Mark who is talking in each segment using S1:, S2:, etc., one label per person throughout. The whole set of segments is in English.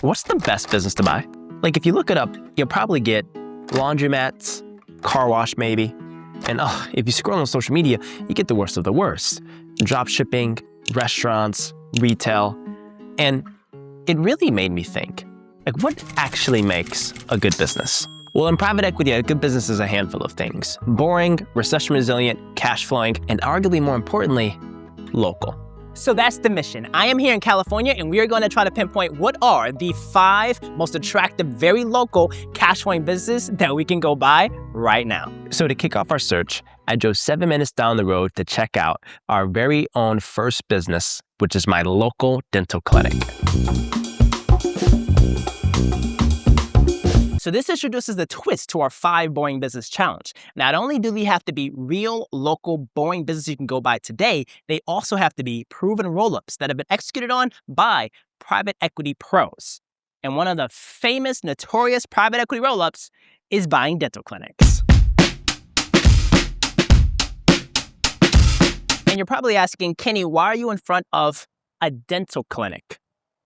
S1: what's the best business to buy? Like, if you look it up, you'll probably get laundromats, car wash maybe, and if you scroll on social media, you get the worst of the worst. Drop shipping, restaurants, retail, and it really made me think, like, what actually makes a good business? Well, in private equity, a good business is a handful of things: boring, recession resilient, cash flowing, and arguably more importantly, local.
S2: So that's the mission. I am here in California, and we are going to try to pinpoint what are the 5 most attractive, very local cash flowing businesses that we can go buy right now.
S1: So to kick off our search, I drove 7 minutes down the road to check out our very own first business, which is my local dental clinic.
S2: So this introduces the twist to our 5 boring business challenge. Not only do they have to be real, local, boring businesses you can go buy today, they also have to be proven roll-ups that have been executed on by private equity pros. And one of the famous, notorious private equity roll-ups is buying dental clinics. And you're probably asking, Kenny, why are you in front of a dental clinic?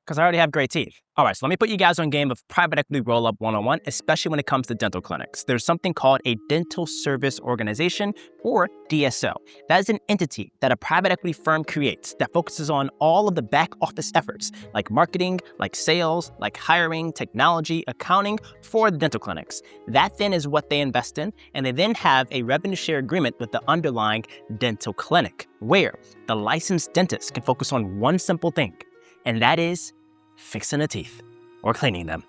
S2: Because I already have great teeth. All right, so let me put you guys on game of private equity roll-up 101, especially when it comes to dental clinics. There's something called a dental service organization, or DSO. That is an entity that a private equity firm creates that focuses on all of the back office efforts, like marketing, like sales, like hiring, technology, accounting for the dental clinics. That then is what they invest in, and they then have a revenue share agreement with the underlying dental clinic, where the licensed dentist can focus on one simple thing, and that is fixing the teeth or cleaning them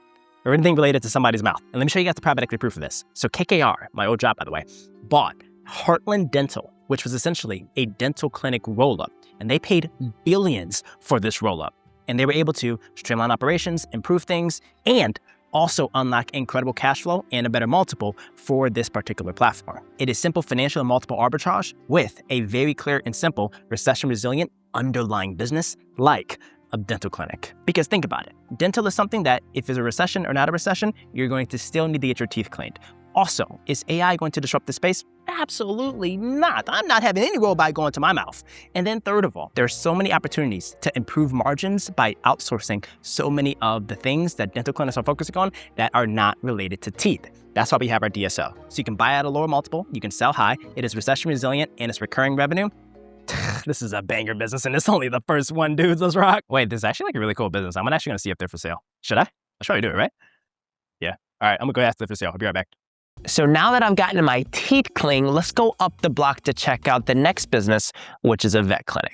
S2: or anything related to somebody's mouth. And let me show you guys the private equity proof of this. So KKR, my old job, by the way, bought Heartland Dental, which was essentially a dental clinic roll-up. And they paid billions for this roll-up. And they were able to streamline operations, improve things, and also unlock incredible cash flow and a better multiple for this particular platform. It is simple financial and multiple arbitrage with a very clear and simple recession-resilient underlying business like a dental clinic. Because think about it, dental is something that if there's a recession or not a recession, you're going to still need to get your teeth cleaned. Also, is AI going to disrupt the space? Absolutely not. I'm not having any robot going to my mouth. And then third of all, there's so many opportunities to improve margins by outsourcing so many of the things that dental clinics are focusing on that are not related to teeth. That's why we have our DSO. So you can buy at a lower multiple, you can sell high, it is recession resilient, and it's recurring revenue. This is a banger business, and it's only the first one, dudes. Let's rock. Wait, this is actually like a really cool business. I'm actually going to see if they're for sale. Should I? I should probably do it, right? Yeah. All right, I'm going to go ask if they're for sale. I'll be right back.
S1: So now that I've gotten my teeth clean, let's go up the block to check out the next business, which is a vet clinic.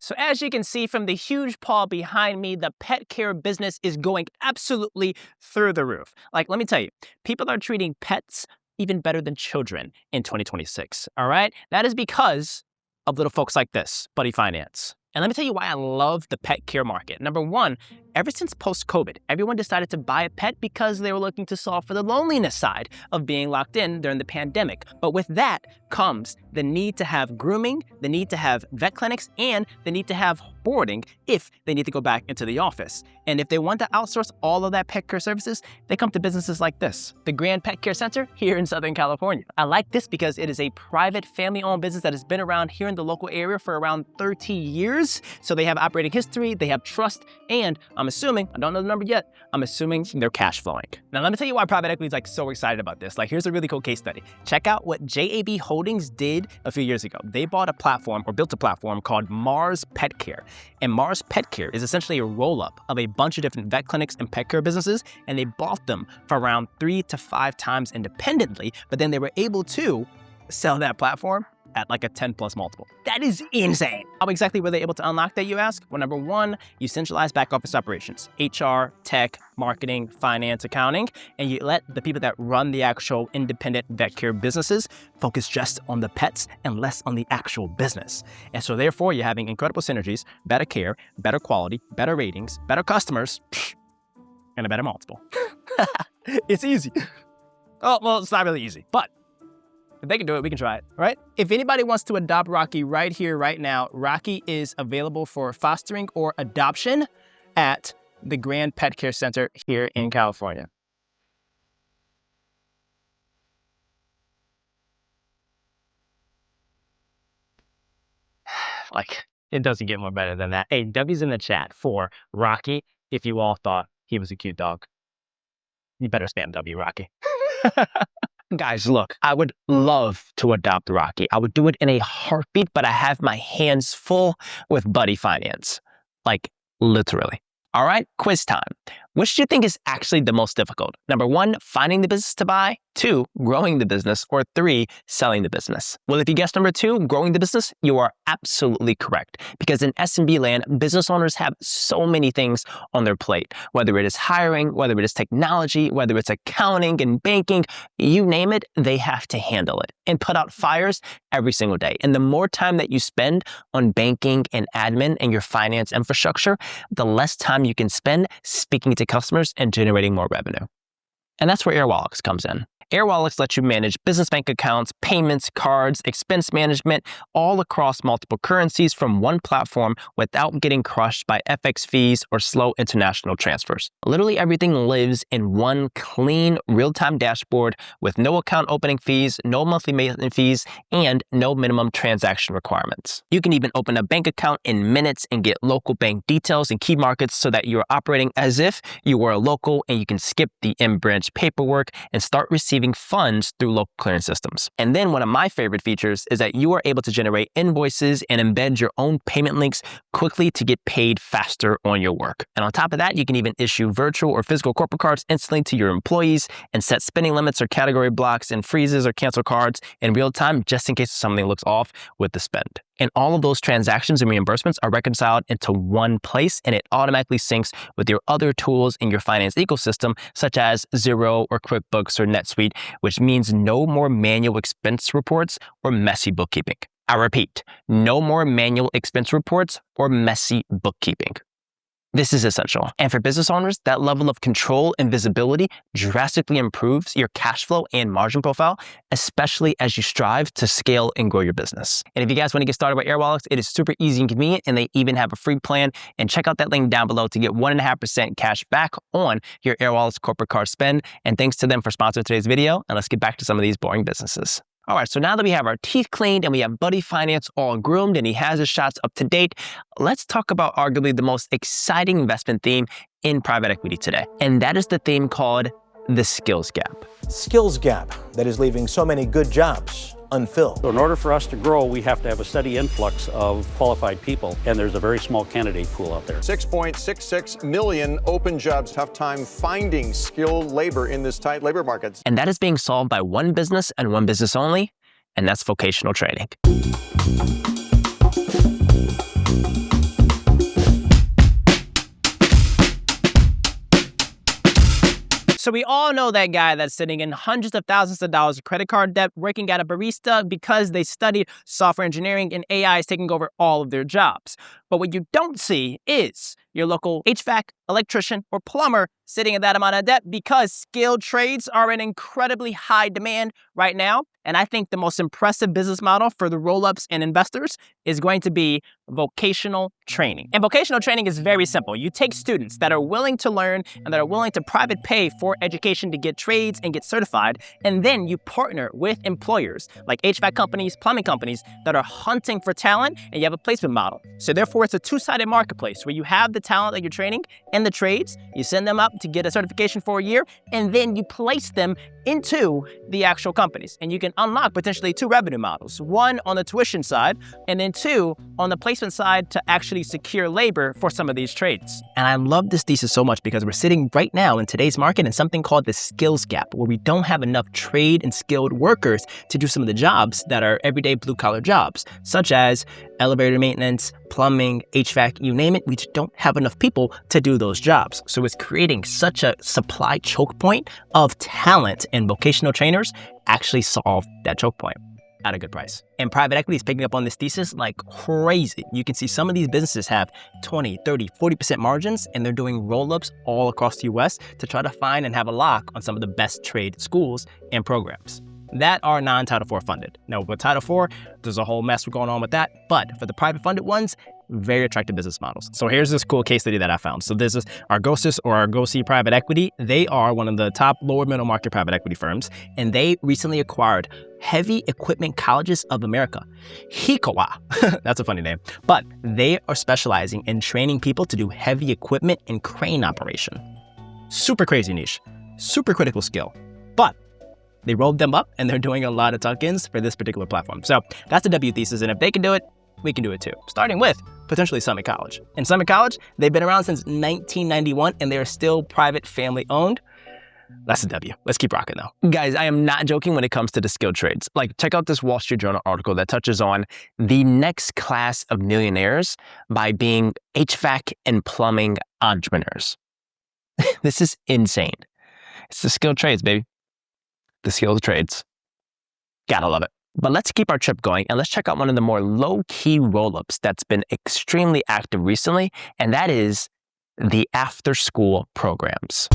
S2: So as you can see from the huge paw behind me, the pet care business is going absolutely through the roof. Like, let me tell you, people are treating pets even better than children in 2026, all right? That is because of little folks like this, Buddy Finance. And let me tell you why I love the pet care market. Number one, ever since post-COVID, everyone decided to buy a pet because they were looking to solve for the loneliness side of being locked in during the pandemic. But with that comes the need to have grooming, the need to have vet clinics, and the need to have boarding if they need to go back into the office. And if they want to outsource all of that pet care services, they come to businesses like this, the Grand Pet Care Center here in Southern California. I like this because it is a private family-owned business that has been around here in the local area for around 30 years. So they have operating history, they have trust, and I'm assuming, I don't know the number yet, I'm assuming they're cash flowing. Now let me tell you why private equity is like so excited about this. Like, here's a really cool case study. Check out what JAB Holdings did a few years ago. They bought a platform or built a platform called Mars Pet Care. And Mars Pet Care is essentially a roll-up of a bunch of different vet clinics and pet care businesses, and they bought them for around 3 to 5 times independently, but then they were able to sell that platform at like a 10 plus multiple. That is insane. How exactly were they able to unlock that, you ask? Well, number one, you centralize back office operations, HR, tech, marketing, finance, accounting, and you let the people that run the actual independent vet care businesses focus just on the pets and less on the actual business. And so therefore, you're having incredible synergies, better care, better quality, better ratings, better customers, and a better multiple. It's easy. Oh, well, it's not really easy, but if they can do it, we can try it, all right? If anybody wants to adopt Rocky right here, right now, Rocky is available for fostering or adoption at the Grand Pet Care Center here in California. Like, it doesn't get more better than that. Hey, W's in the chat for Rocky if you all thought he was a cute dog. You better spam W, Rocky. Guys, look, I would love to adopt Rocky. I would do it in a heartbeat, but I have my hands full with Buddy Finance. Like, literally. All right, quiz time. Which do you think is actually the most difficult? Number 1, finding the business to buy. 2, growing the business. Or 3, selling the business. Well, if you guessed number 2, growing the business, you are absolutely correct. Because in SMB land, business owners have so many things on their plate. Whether it is hiring, whether it is technology, whether it's accounting and banking, you name it, they have to handle it and put out fires every single day. And the more time that you spend on banking and admin and your finance infrastructure, the less time you can spend speaking to customers and generating more revenue. And that's where AirWallex comes in. AirWallex lets you manage business bank accounts, payments, cards, expense management, all across multiple currencies from one platform without getting crushed by FX fees or slow international transfers. Literally everything lives in one clean, real-time dashboard with no account opening fees, no monthly maintenance fees, and no minimum transaction requirements. You can even open a bank account in minutes and get local bank details in key markets so that you're operating as if you were a local, and you can skip the in-branch paperwork and start receiving funds through local clearing systems. And then one of my favorite features is that you are able to generate invoices and embed your own payment links quickly to get paid faster on your work. And on top of that, you can even issue virtual or physical corporate cards instantly to your employees and set spending limits or category blocks and freezes or cancel cards in real time just in case something looks off with the spend. And all of those transactions and reimbursements are reconciled into one place, and it automatically syncs with your other tools in your finance ecosystem, such as Xero or QuickBooks or NetSuite, which means no more manual expense reports or messy bookkeeping. I repeat, no more manual expense reports or messy bookkeeping. This is essential. And for business owners, that level of control and visibility drastically improves your cash flow and margin profile, especially as you strive to scale and grow your business. And if you guys want to get started with AirWallex, it is super easy and convenient, and they even have a free plan. And check out that link down below to get 1.5% cash back on your AirWallex corporate card spend. And thanks to them for sponsoring today's video. And let's get back to some of these boring businesses. All right, so now that we have our teeth cleaned and we have Buddy Finance all groomed and he has his shots up to date, let's talk about arguably the most exciting investment theme in private equity today. And that is the theme called the skills gap.
S3: Skills gap that is leaving so many good jobs unfilled.
S4: So in order for us to grow, we have to have a steady influx of qualified people, and there's a very small candidate pool out there.
S5: 6.66 million open jobs. Tough time finding skilled labor in this tight labor market.
S1: And that is being solved by one business and one business only, and that's vocational training.
S2: So we all know that guy that's sitting in hundreds of thousands of dollars of credit card debt working at a barista because they studied software engineering and AI is taking over all of their jobs. But what you don't see is your local HVAC, electrician, or plumber sitting in that amount of debt because skilled trades are in incredibly high demand right now. And I think the most impressive business model for the roll-ups and investors is going to be vocational training. And vocational training is very simple. You take students that are willing to learn and that are willing to private pay for education to get trades and get certified, and then you partner with employers like HVAC companies, plumbing companies that are hunting for talent, and you have a placement model. So therefore, it's a two-sided marketplace where you have the talent that you're training and the trades, you send them up to get a certification for a year, and then you place them into the actual companies. And you can unlock potentially two revenue models, one on the tuition side, and then two on the placement side to actually secure labor for some of these trades.
S1: And I love this thesis so much because we're sitting right now in today's market in something called the skills gap, where we don't have enough trade and skilled workers to do some of the jobs that are everyday blue-collar jobs, such as elevator maintenance, plumbing, HVAC, you name it. We just don't have enough people to do those jobs. So it's creating such a supply choke point of talent, and vocational trainers actually solve that choke point at a good price. And private equity is picking up on this thesis like crazy. You can see some of these businesses have 20, 30, 40% margins, and they're doing roll-ups all across the US to try to find and have a lock on some of the best trade schools and programs.
S2: that are non-Title IV funded. Now, with Title IV, there's a whole mess going on with that, but for the private funded ones, very attractive business models. So here's this cool case study that I found. So this is Argosys or Argosy Private Equity. They are one of the top lower middle market private equity firms, and they recently acquired Heavy Equipment Colleges of America, HECOA. That's a funny name. But they are specializing in training people to do heavy equipment and crane operation. Super crazy niche, super critical skill. But they rolled them up and they're doing a lot of tuck-ins for this particular platform. So that's the W thesis. And if they can do it, we can do it too. Starting with potentially Summit College. In Summit College, they've been around since 1991 and they're still private family owned. That's a W. Let's keep rocking though. Guys, I am not joking when it comes to the skilled trades. Like, check out this Wall Street Journal article that touches on the next class of millionaires by being HVAC and plumbing entrepreneurs. This is insane. It's the skilled trades, baby. The skilled trades. Gotta love it. But let's keep our trip going and let's check out one of the more low-key roll-ups that's been extremely active recently, and that is the after-school programs.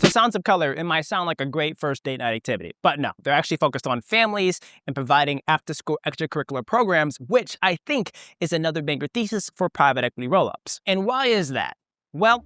S2: Sounds of Color, it might sound like a great first date night activity, but no, they're actually focused on families and providing after-school extracurricular programs, which I think is another bigger thesis for private equity roll-ups. And why is that? Well,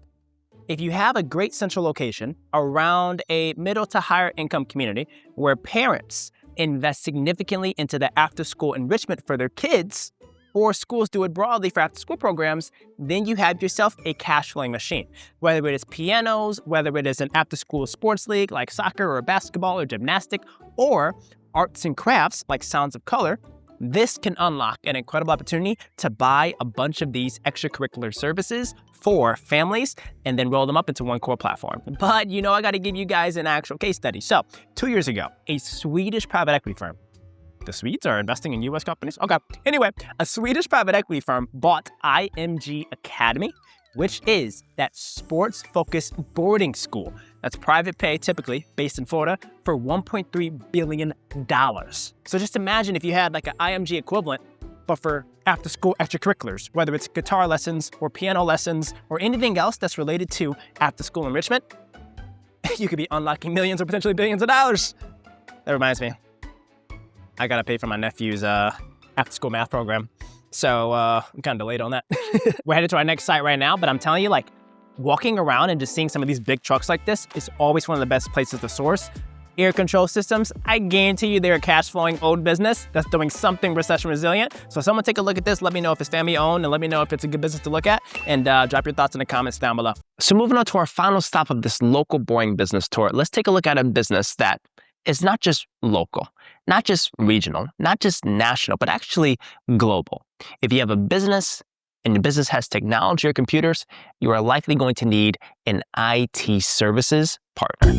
S2: if you have a great central location around a middle to higher income community where parents invest significantly into the after-school enrichment for their kids, or schools do it broadly for after-school programs, then you have yourself a cash flowing machine. Whether it is pianos, whether it is an after-school sports league like soccer or basketball or gymnastic, or arts and crafts like Sounds of Color, this can unlock an incredible opportunity to buy a bunch of these extracurricular services for families and then roll them up into one core platform. But you know, I gotta give you guys an actual case study. So 2 years ago, a Swedish private equity firm, the Swedes are investing in US companies? Okay. Anyway, a Swedish private equity firm bought IMG Academy, which is that sports-focused boarding school that's private pay, typically based in Florida, for $1.3 billion. So just imagine if you had like an IMG equivalent, but for after-school extracurriculars, whether it's guitar lessons or piano lessons or anything else that's related to after-school enrichment, you could be unlocking millions or potentially billions of dollars. That reminds me, I gotta pay for my nephew's after-school math program. So I'm kind of delayed on that. We're headed to our next site right now, but I'm telling you, like, walking around and just seeing some of these big trucks like this is always one of the best places to source air control systems. I guarantee you they're a cash flowing old business that's doing something recession resilient. So someone take a look at this, let me know if it's family owned, and let me know if it's a good business to look at, and drop your thoughts in the comments down below.
S1: So moving on to our final stop of this local boring business tour, let's take a look at a business that is not just local, not just regional, not just national, but actually global. If you have a business and your business has technology or computers, you are likely going to need an IT services partner.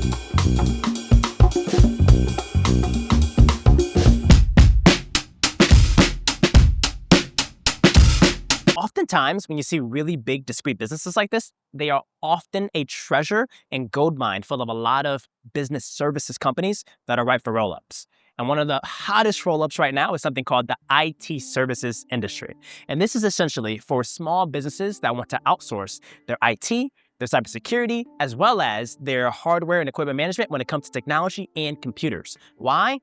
S2: Oftentimes, when you see really big, discrete businesses like this, they are often a treasure and gold mine full of a lot of business services companies that are ripe for roll-ups. And one of the hottest roll-ups right now is something called the IT services industry. And this is essentially for small businesses that want to outsource their IT, their cybersecurity, as well as their hardware and equipment management when it comes to technology and computers. Why?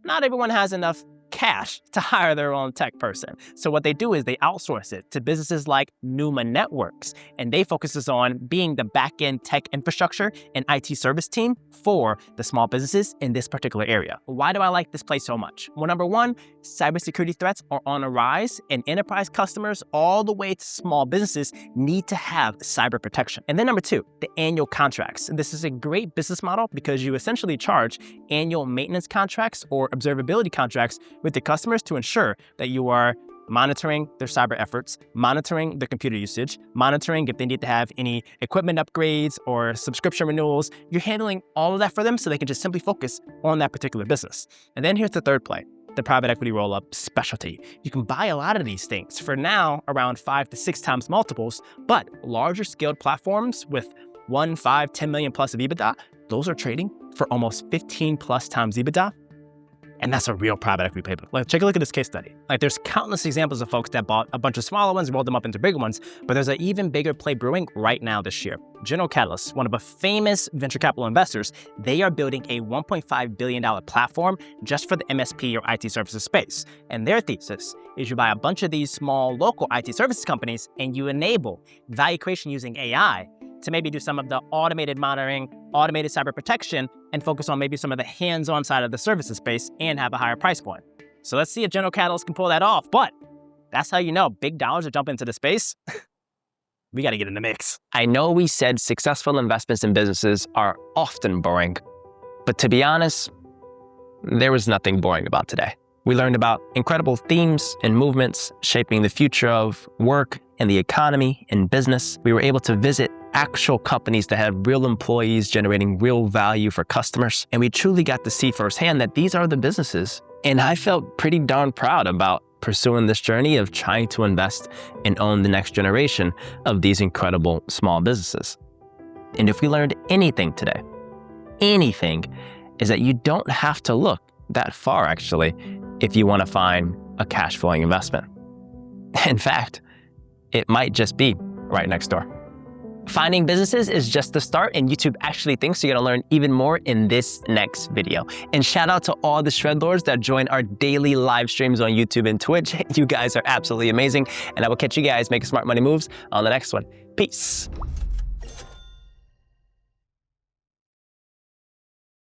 S2: Not everyone has enough cash to hire their own tech person. So what they do is they outsource it to businesses like Numa Networks, and they focuses on being the back-end tech infrastructure and IT service team for the small businesses in this particular area. Why do I like this place so much? Well, number one, cybersecurity threats are on a rise, and enterprise customers all the way to small businesses need to have cyber protection. And then number two, the annual contracts. And this is a great business model because you essentially charge annual maintenance contracts or observability contracts with the customers to ensure that you are monitoring their cyber efforts, monitoring their computer usage, monitoring if they need to have any equipment upgrades or subscription renewals. You're handling all of that for them so they can just simply focus on that particular business. And then here's the third play, the private equity roll-up specialty. You can buy a lot of these things for now around 5 to 6 times multiples, but larger scaled platforms with 1, 5, 10 million plus of EBITDA, those are trading for almost 15 plus times EBITDA. And that's a real private equity playbook. Like, take a look at this case study. Like, there's countless examples of folks that bought a bunch of smaller ones, rolled them up into bigger ones, but there's an even bigger play brewing right now this year. General Catalyst, one of the famous venture capital investors, they are building a $1.5 billion platform just for the MSP or IT services space. And their thesis is you buy a bunch of these small local IT services companies and you enable value creation using AI to maybe do some of the automated monitoring, automated cyber protection, and focus on maybe some of the hands-on side of the services space and have a higher price point. So let's see if General Catalyst can pull that off. But that's how you know big dollars are jumping into the space. We got to get in the mix.
S1: I know we said successful investments in businesses are often boring, but to be honest, there was nothing boring about today. We learned about incredible themes and movements shaping the future of work and the economy and business. We were able to visit actual companies that had real employees generating real value for customers. And we truly got to see firsthand that these are the businesses. And I felt pretty darn proud about pursuing this journey of trying to invest and own the next generation of these incredible small businesses. And if we learned anything today, anything, is that you don't have to look that far, actually, if you want to find a cash flowing investment. In fact, it might just be right next door. Finding businesses is just the start, and YouTube actually thinks you're gonna learn even more in this next video. And shout out to all the Shred Lords that join our daily live streams on YouTube and Twitch. You guys are absolutely amazing, and I will catch you guys making smart money moves on the next one. Peace.